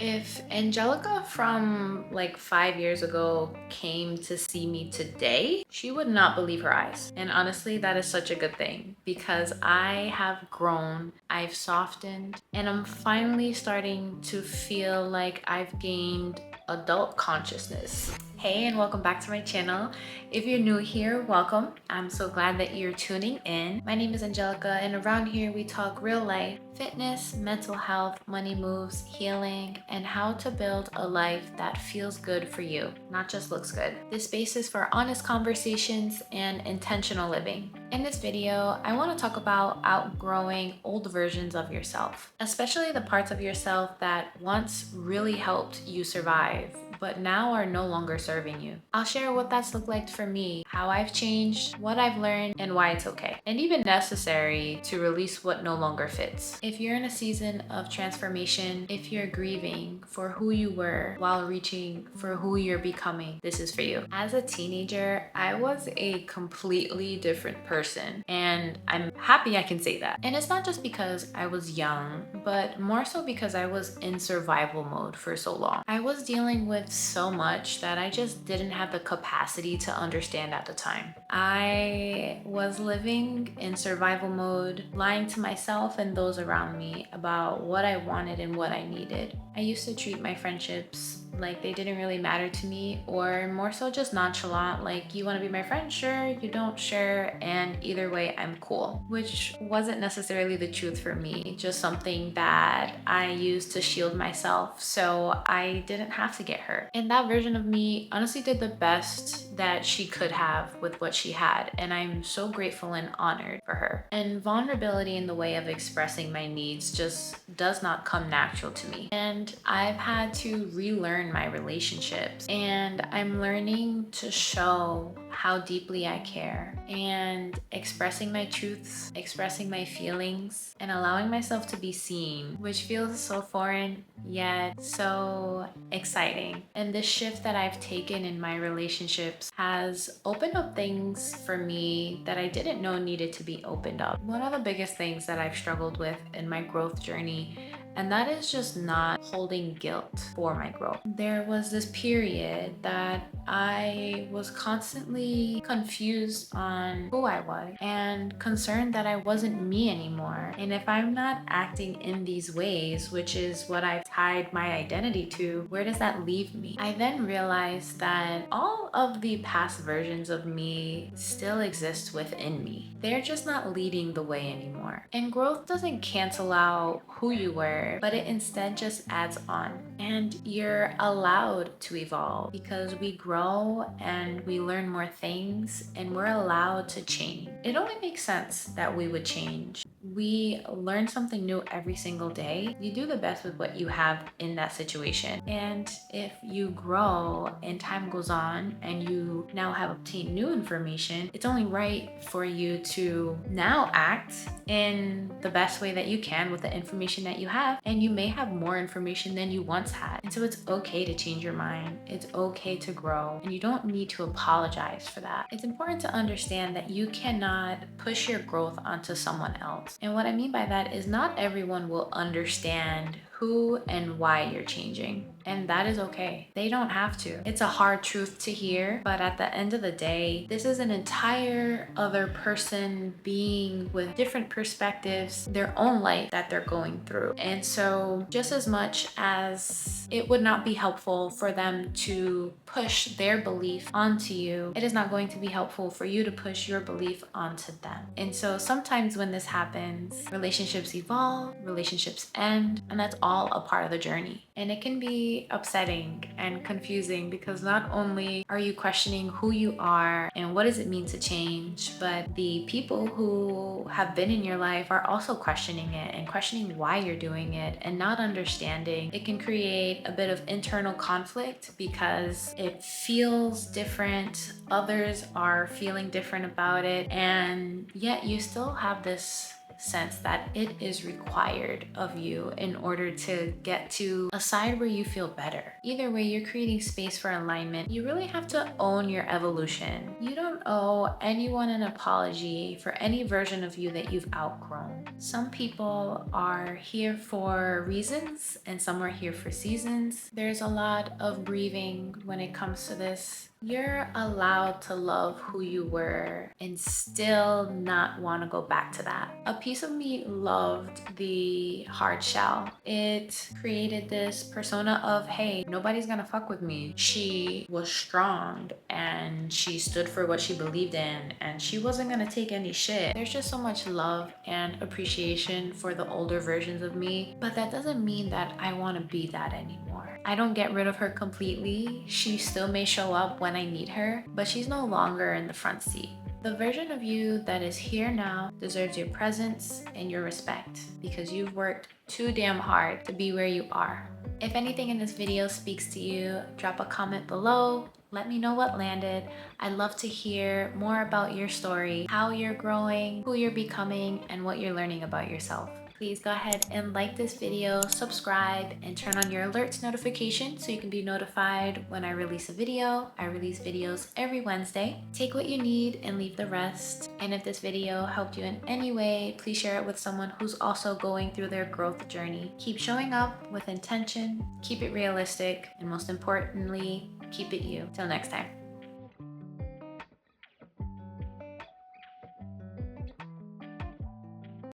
If Angelica from like 5 years ago came to see me today, she would not believe her eyes. And honestly, that is such a good thing because I have grown, I've softened, and I'm finally starting to feel like I've gained adult consciousness. Hey, and welcome back to my channel. If you're new here, welcome. I'm so glad that you're tuning in. My name is Angelica, and around here we talk real life, fitness, mental health, money moves, healing, and how to build a life that feels good for you, not just looks good. This space is for honest conversations and intentional living. In this video, I want to talk about outgrowing old versions of yourself, especially the parts of yourself that once really helped you survive, but now are no longer serving you. I'll share what that's looked like for me, how I've changed, what I've learned, and why it's okay, and even necessary to release what no longer fits. If you're in a season of transformation, if you're grieving for who you were while reaching for who you're becoming, this is for you. As a teenager, I was a completely different person, and I'm happy I can say that. And it's not just because I was young, but more so because I was in survival mode for so long. I was dealing with so much that I just didn't have the capacity to understand at the time. I was living in survival mode, lying to myself and those around me about what I wanted and what I needed. I used to treat my friendships like they didn't really matter to me, or more so just nonchalant, like, you want to be my friend? Sure. You don't? Sure. And either way, I'm cool, which wasn't necessarily the truth for me, just something that I used to shield myself so I didn't have to get hurt. And that version of me honestly did the best that she could have with what she had, and I'm so grateful and honored for her. And vulnerability in the way of expressing my needs just does not come natural to me, and I've had to relearn my relationships, and I'm learning to show how deeply I care and expressing my truths, expressing my feelings, and allowing myself to be seen, which feels so foreign yet so exciting. And this shift that I've taken in my relationships has opened up things for me that I didn't know needed to be opened up. One of the biggest things that I've struggled with in my growth journey, and that is just not holding guilt for my growth. There was this period that I was constantly confused on who I was and concerned that I wasn't me anymore. And if I'm not acting in these ways, which is what I've tied my identity to, where does that leave me? I then realized that all of the past versions of me still exist within me. They're just not leading the way anymore. And growth doesn't cancel out who you were, but it instead just adds on. And you're allowed to evolve because we grow and we learn more things, and we're allowed to change. It only makes sense that we would change. We learn something new every single day. You do the best with what you have in that situation. And if you grow and time goes on and you now have obtained new information, it's only right for you to now act in the best way that you can with the information that you have. And you may have more information than you once had. And so it's okay to change your mind. It's okay to grow. And you don't need to apologize for that. It's important to understand that you cannot push your growth onto someone else. And what I mean by that is not everyone will understand who and why you're changing. And that is okay. They don't have to. It's a hard truth to hear, but at the end of the day, this is an entire other person being with different perspectives, their own life that they're going through. And so just as much as it would not be helpful for them to push their belief onto you, it is not going to be helpful for you to push your belief onto them. And so sometimes when this happens, relationships evolve, relationships end, and that's all a part of the journey. And it can be upsetting and confusing because not only are you questioning who you are and what does it mean to change, but the people who have been in your life are also questioning it and questioning why you're doing it and not understanding. It can create a bit of internal conflict because it feels different. Others are feeling different about it, and yet you still have this sense that it is required of you in order to get to a side where you feel better. Either way, you're creating space for alignment. You really have to own your evolution. You don't owe anyone an apology for any version of you that you've outgrown. Some people are here for reasons and some are here for seasons. There's a lot of grieving when it comes to this. You're allowed to love who you were and still not want to go back to that. A piece of me loved the hard shell. It created this persona of, hey, nobody's gonna fuck with me. She was strong and she stood for what she believed in and she wasn't gonna take any shit. There's just so much love and appreciation for the older versions of me, but that doesn't mean that I want to be that anymore. I don't get rid of her completely. She still may show up when I need her, but she's no longer in the front seat. The version of you that is here now deserves your presence and your respect because you've worked too damn hard to be where you are. If anything in this video speaks to you, drop a comment below. Let me know what landed. I'd love to hear more about your story, how you're growing, who you're becoming, and what you're learning about yourself. Please go ahead and like this video, subscribe, and turn on your alerts notification so you can be notified when I release a video. I release videos every Wednesday. Take what you need and leave the rest. And if this video helped you in any way, please share it with someone who's also going through their growth journey. Keep showing up with intention, keep it realistic, and most importantly, keep it you. Till next time.